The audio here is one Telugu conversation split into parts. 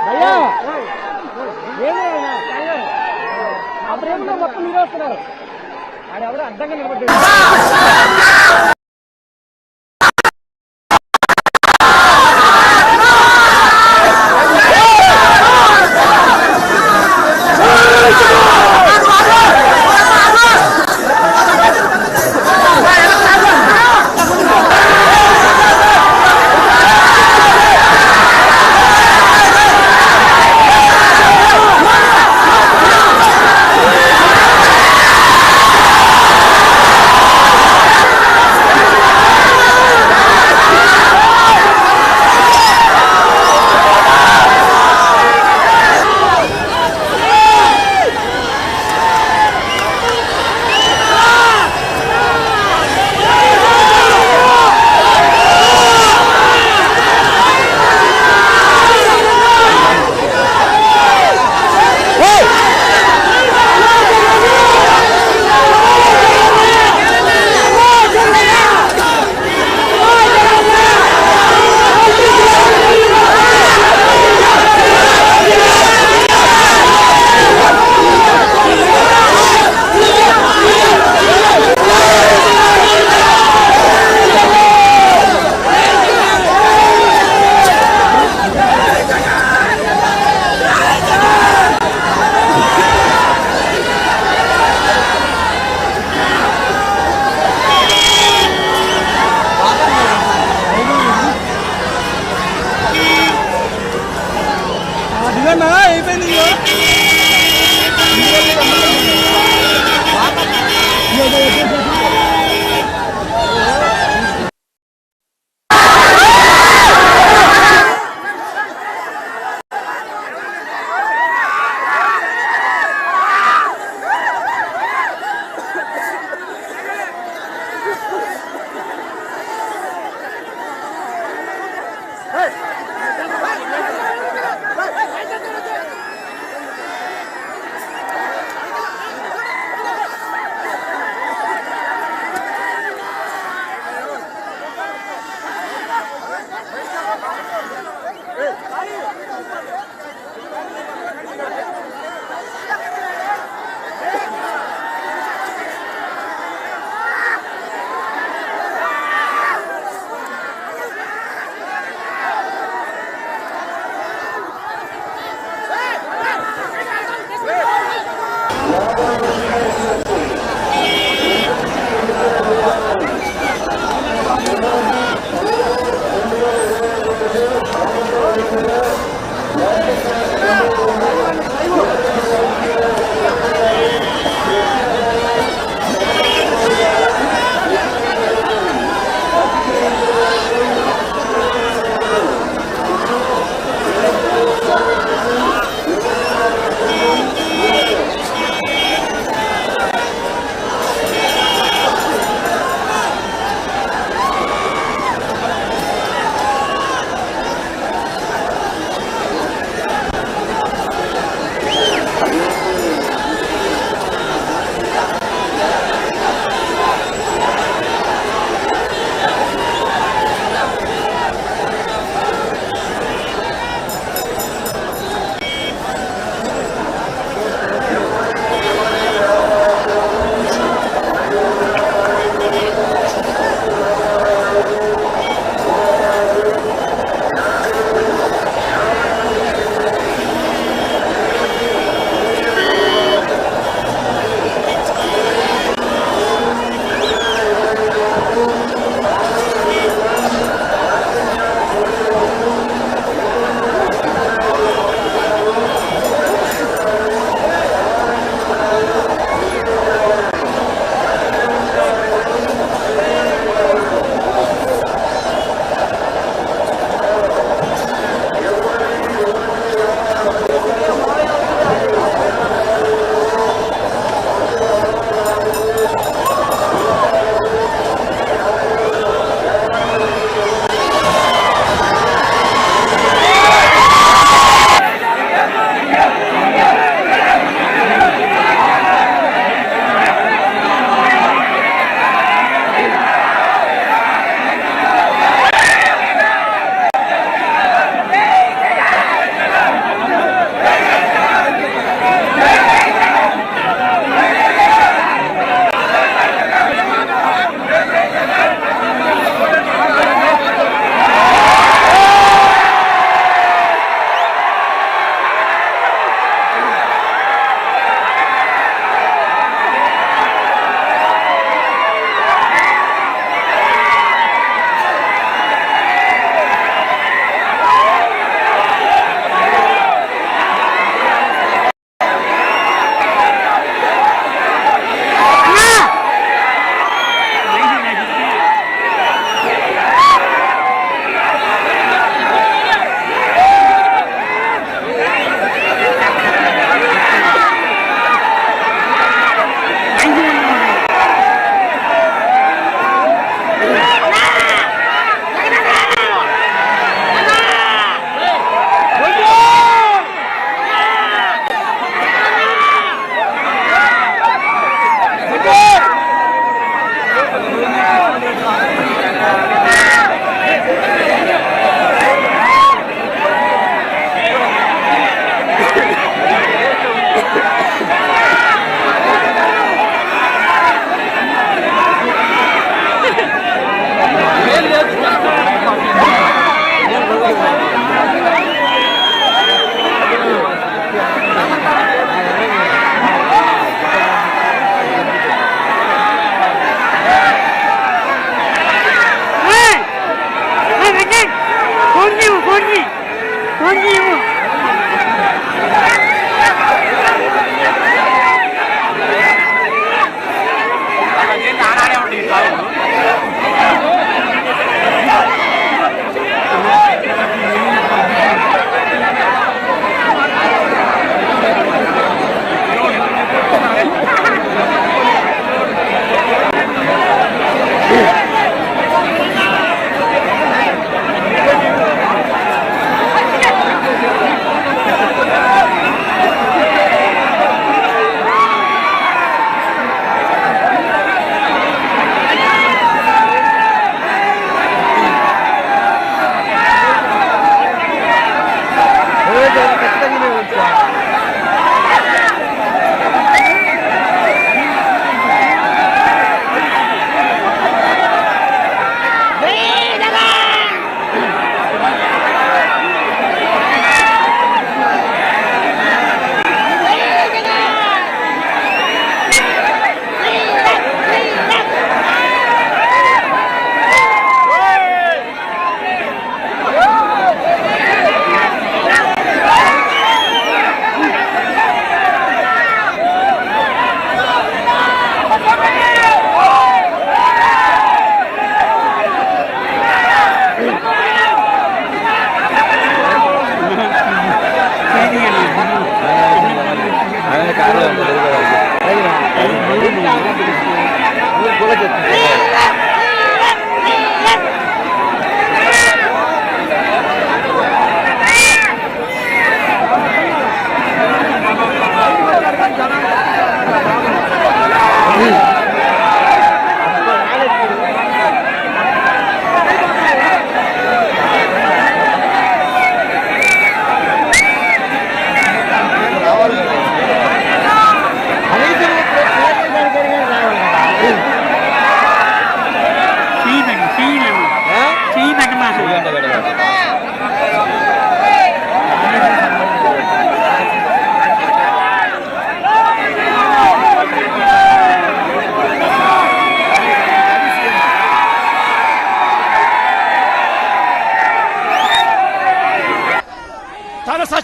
అయ్యా అప్పుడేమో మొత్తం మీరే వస్తున్నారు ఆడెవడో అడ్డంగా నిలబడ్డాడు.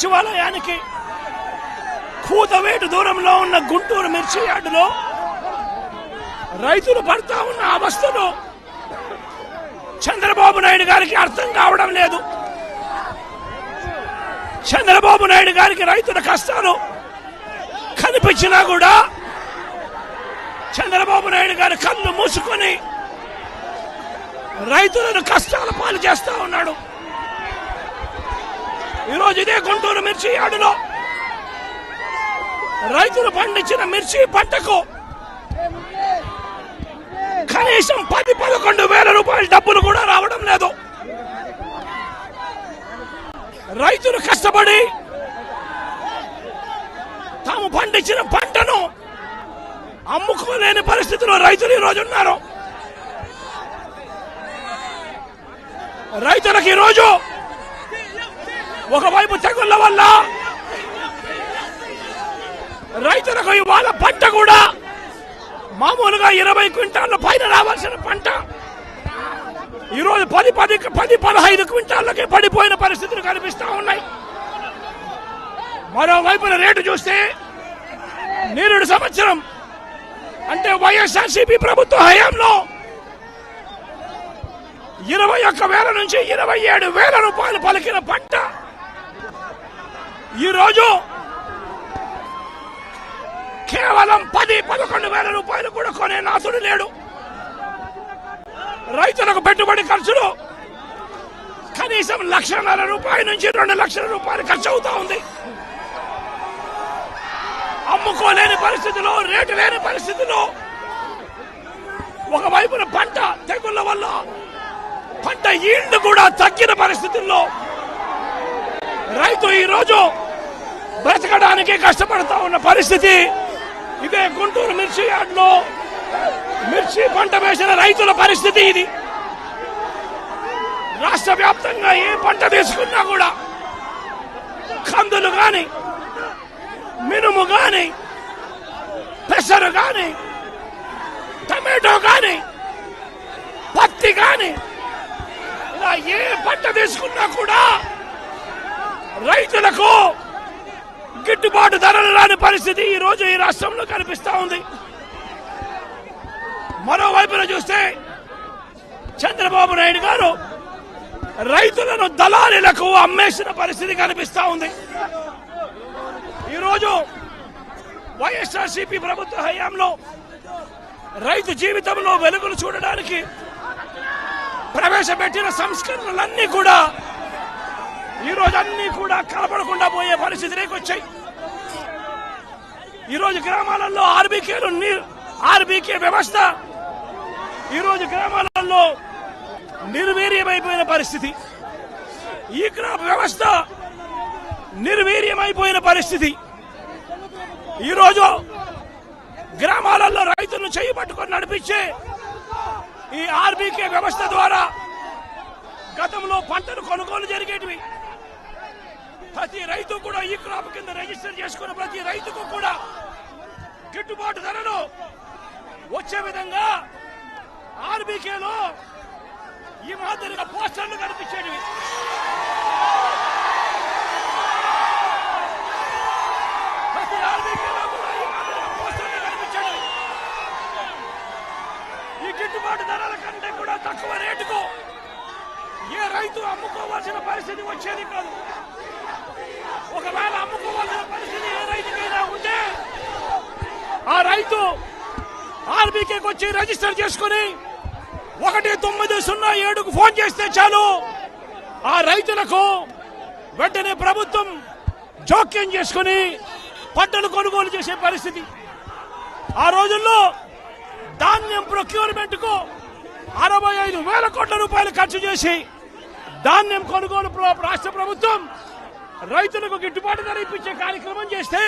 సచివాలయానికి కూతవేటు దూరంలో ఉన్న గుంటూరు మిర్చి యార్డులో రైతులు పడతా ఉన్న అవస్థలు చంద్రబాబు నాయుడు గారికి అర్థం కావడం లేదు. చంద్రబాబు నాయుడు గారికి రైతుల కష్టాలు కనిపించినా కూడా చంద్రబాబు నాయుడు గారి కళ్ళు మూసుకొని రైతులను కష్టాల పాలు చేస్తా ఉన్నాడు. ఈరోజు ఇదే గుంటూరు మిర్చి యార్డులో రైతులు పండించిన మిర్చి పంటకు కనీసం 10-11 వేల రూపాయల డబ్బులు కూడా రావడం లేదు. రైతులు కష్టపడి తాము పండించిన పంటను అమ్ముకోలేని పరిస్థితిలో రైతులు ఈరోజు ఉన్నారు. రైతులకు ఈరోజు ఒకవైపు తెగుళ్ల వల్ల రైతులకు ఇవాళ పంట కూడా మామూలుగా 20 క్వింటాళ్ల పైన రావాల్సిన పంట ఈరోజు 10-15 క్వింటాళ్ళకే పడిపోయిన పరిస్థితులు కనిపిస్తా ఉన్నాయి. మరోవైపున రేటు చూస్తే నిరుడు సంవత్సరం అంటే వైఎస్ఆర్సీపీ ప్రభుత్వ హయాంలో 21,000 నుంచి 27,000 రూపాయలు పలికిన పంట ఈరోజు కేవలం 10-11 వేల రూపాయలు కూడా కొనే నాథుడు లేడు. రైతులకు పెట్టుబడి ఖర్చులు కనీసం 1,50,000 రూపాయల నుంచి 2 లక్షల రూపాయలు ఖర్చు అవుతా ఉంది. అమ్ముకోలేని పరిస్థితిలో, రేటు లేని పరిస్థితిలో, ఒకవైపున పంట తెగుళ్ల వల్ల పంట ఈల్డ్ కూడా తగ్గిన పరిస్థితుల్లో రైతు ఈరోజు బ్రతకడానికి కష్టపడతా ఉన్న పరిస్థితి. ఇదే గుంటూరు మిర్చి యార్డులో మిర్చి పంట వేసిన రైతుల పరిస్థితి ఇది. రాష్ట్ర వ్యాప్తంగా ఏ పంట తీసుకున్నా కూడా కందులు గాని, మినుము గాని, పెసరు గాని, టమాటో గాని, పత్తి గాని, ఇలా ఏ పంట తీసుకున్నా కూడా రైతులకు గిట్టుబాటు ధరలు రాని పరిస్థితి ఈ రోజు ఈ రాష్ట్రంలో కనిపిస్తా ఉంది. మరోవైపున చూస్తే చంద్రబాబు నాయుడు గారు రైతులను దళారీలకు అమ్మేసిన పరిస్థితి కనిపిస్తా ఉంది. ఈరోజు వైఎస్ఆర్సీపీ ప్రభుత్వ హయాంలో రైతు జీవితంలో వెలుగులు చూడడానికి ప్రవేశపెట్టిన సంస్కరణలన్నీ కూడా ఈరోజు అన్ని కూడా కనపడకుండా పోయే పరిస్థితిలోకి వచ్చాయి. ఈరోజు గ్రామాలలో ఆర్బీకే వ్యవస్థ ఈరోజు గ్రామాలలో నిర్వీర్యమైపోయిన పరిస్థితి. ఈ క్రాప్ వ్యవస్థ నిర్వీర్యమైపోయిన పరిస్థితి. ఈరోజు గ్రామాలలో రైతులను చేయి పట్టుకొని నడిపించే ఈ ఆర్బీకే వ్యవస్థ ద్వారా గతంలో పంటలు కొనుగోలు జరిగేటివి. ప్రతి రైతు కూడా ఈ క్రాప్ కింద రిజిస్టర్ చేసుకున్న ప్రతి రైతుకు కూడా గిట్టుబాటు ధరలు వచ్చే విధంగా ఆర్బీకేలో ఈ మాదిరిగా పోస్టర్లు కనిపించేటివి. ప్రతి ఆర్బీకేలో కూడా ఈ మాదిరిగా పోస్టర్లు కనిపించేటివి. ఈ గిట్టుబాటు ధరల కంటే కూడా తక్కువ రేటుకు ఏ రైతు అమ్ముకోవాల్సిన పరిస్థితి వచ్చేది కాదు. ఒకవేళ అమ్ముకోవాల్సిన పరిస్థితి ఏ రైతుకైనా ఉంటే ఆ రైతు ఆర్బీకేకి వచ్చి రిజిస్టర్ చేసుకుని 1907కు ఫోన్ చేస్తే చాలు, ఆ రైతులకు వెంటనే ప్రభుత్వం జోక్యం చేసుకుని పంటలు కొనుగోలు చేసే పరిస్థితి. ఆ రోజుల్లో ధాన్యం ప్రొక్యూర్మెంట్ కు 65,000 కోట్ల రూపాయలు ఖర్చు చేసి ధాన్యం కొనుగోలు రాష్ట్ర ప్రభుత్వం రైతులకు గిట్టుబాటు ధర ఇప్పించే కార్యక్రమం చేస్తే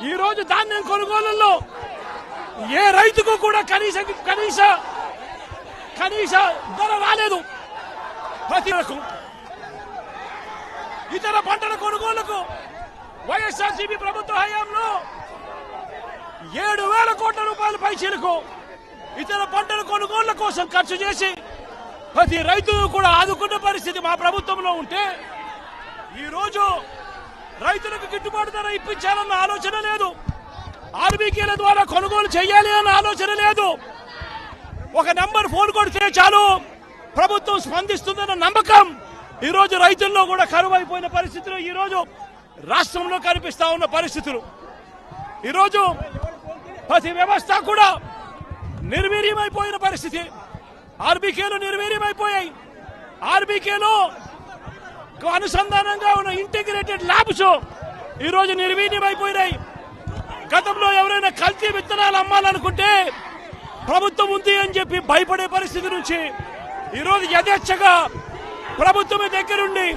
ఈ రోజు ధాన్యం కొనుగోలులో ఏ రైతుకు కూడా కనీస ధర రాలేదు. ప్రతి ఇతర పంటల కొనుగోలుకు వైఎస్ఆర్సీపీ ప్రభుత్వ హయాంలో 7,000 కోట్ల రూపాయల పైచీలకు ఇతర పంటల కొనుగోళ్ల కోసం ఖర్చు చేసి ప్రతి రైతు కూడా ఆదుకున్న పరిస్థితి మా ప్రభుత్వంలో ఉంటే ఈ రోజు రైతులకు గిట్టుబాటు ధర ఇప్పించాలన్న ఆలోచన లేదు. ఆర్బీకేల ద్వారా కొనుగోలు చేయాలి అన్న ఆలోచన లేదు. ఒక నెంబర్ ఫోన్ కొడితే చాలు ప్రభుత్వం స్పందిస్తుందన్న నమ్మకం ఈ రోజు రైతుల్లో కూడా కరువైపోయిన పరిస్థితులు ఈ రోజు రాష్ట్రంలో కనిపిస్తా ఉన్న పరిస్థితులు. ఈరోజు ప్రతి వ్యవస్థ కూడా నిర్వీర్యమైపోయిన పరిస్థితి. ఆర్బీకేలు నిర్వీర్యమైపోయాయి. ఆర్బీకేలో అనుసంధానంగా ఉన్న ఇంటిగ్రేటెడ్ ల్యాబ్స్ ఈ రోజు నిర్వీర్యమైపోయినాయి. గతంలో ఎవరైనా కల్తీ విత్తనాలు అమ్మాలనుకుంటే ప్రభుత్వం ఉంది అని చెప్పి భయపడే పరిస్థితి నుంచి ఈ రోజు యథేచ్ఛగా ప్రభుత్వమే దగ్గరుండి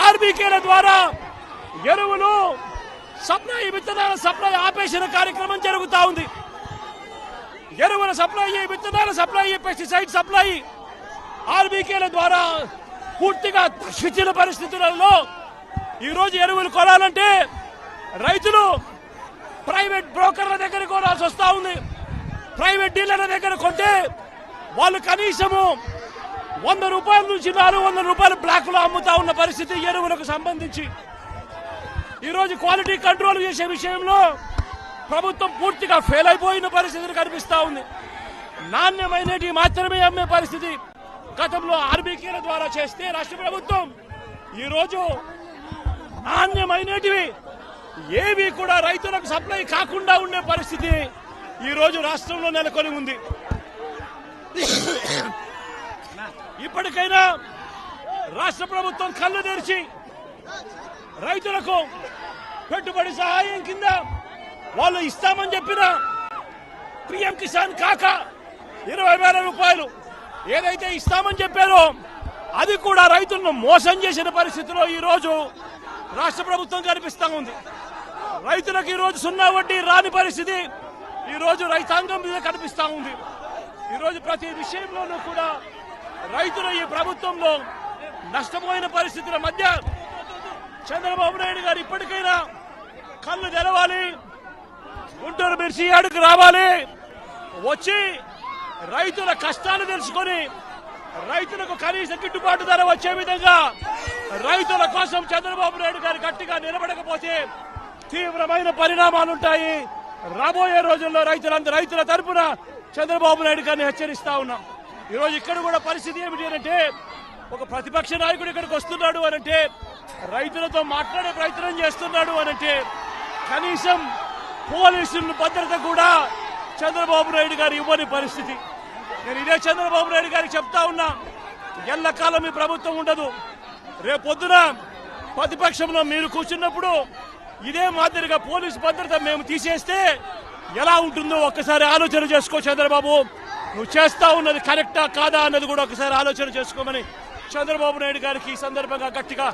ఆర్బీకేల ద్వారా ఎరువులు సప్లై, విత్తనాల సప్లై ఆపేసిన కార్యక్రమం జరుగుతా ఉంది. ఎరువుల సప్లై, విత్తనాల సప్లై, పెస్టిసైడ్ సప్లై ఆర్బీకేల ద్వారా పూర్తిగా తగ్గించిన పరిస్థితులలో ఈ రోజు ఎరువులు కొనాలంటే రైతులు ప్రైవేట్ బ్రోకర్ల దగ్గర కొనాల్సి వస్తా ఉంది. ప్రైవేట్ డీలర్ల దగ్గర కొంటే వాళ్ళు కనీసము 100 రూపాయల నుంచి 400 రూపాయలు బ్లాక్ లో అమ్ముతా ఉన్న పరిస్థితి ఎరువులకు సంబంధించి. ఈ రోజు క్వాలిటీ కంట్రోల్ చేసే విషయంలో ప్రభుత్వం పూర్తిగా ఫెయిల్ అయిపోయిన పరిస్థితులు కనిపిస్తా ఉంది. నాణ్యమైనవి మాత్రమే అమ్మే పరిస్థితి గతంలో ఆర్బీకేల ద్వారా చేస్తే రాష్ట్ర ప్రభుత్వం ఈ రోజు నాణ్యమైనటివి ఏవి కూడా రైతులకు సప్లై కాకుండా ఉండే పరిస్థితి ఈ రోజు రాష్ట్రంలో నెలకొని ఉంది. ఇప్పటికైనా రాష్ట్ర ప్రభుత్వం కళ్ళు తెరిచి రైతులకు పెట్టుబడి సహాయం కింద వాళ్ళు ఇస్తామని చెప్పిన పిఎం కిసాన్ కాక 20,000 రూపాయలు ఏదైతే ఇస్తామని చెప్పారో అది కూడా రైతులను మోసం చేసిన పరిస్థితిలో ఈ రోజు రాష్ట్ర ప్రభుత్వం కనిపిస్తా ఉంది. రైతులకు ఈ రోజు 0 వడ్డీ రాని పరిస్థితి ఈ రోజు రైతాంగం మీద కనిపిస్తా ఉంది. ఈ రోజు ప్రతి విషయంలోనూ కూడా రైతులు ఈ ప్రభుత్వంలో నష్టపోయిన పరిస్థితుల మధ్య చంద్రబాబు నాయుడు గారు ఇప్పటికైనా కళ్ళు తెరవాలి, గుంటూరు మిర్చి యార్డుకు రావాలి, వచ్చి రైతుల కష్టాలు తెలుసుకొని రైతులకు కనీస గిట్టుబాటు ధర వచ్చే విధంగా రైతుల కోసం చంద్రబాబు నాయుడు గారు గట్టిగా నిలబడకపోతే తీవ్రమైన పరిణామాలుంటాయి. రాబోయే రోజుల్లో రైతుల తరపున చంద్రబాబు నాయుడు గారిని హెచ్చరిస్తా ఉన్నాం. ఈ రోజు ఇక్కడ కూడా పరిస్థితి ఏమిటి అంటే ఒక ప్రతిపక్ష నాయకుడు ఇక్కడికి వస్తున్నాడు అనంటే రైతులతో మాట్లాడే ప్రయత్నం చేస్తున్నాడు అనంటే కనీసం పోలీసుల భద్రత కూడా చంద్రబాబు నాయుడు గారు ఇవ్వని పరిస్థితి. నేను ఇదే చంద్రబాబు నాయుడు గారికి చెప్తా ఉన్నా, ఎల్లకాలం ఈ ప్రభుత్వం ఉండదు. రేపొద్దున ప్రతిపక్షంలో మీరు కూర్చున్నప్పుడు ఇదే మాదిరిగా పోలీసు భద్రత మేము తీసేస్తే ఎలా ఉంటుందో ఒక్కసారి ఆలోచన చేసుకో చంద్రబాబు. నువ్వు చేస్తా ఉన్నది కరెక్టా కాదా అన్నది కూడా ఒకసారి ఆలోచన చేసుకోమని చంద్రబాబు నాయుడు గారికి ఈ సందర్భంగా గట్టిగా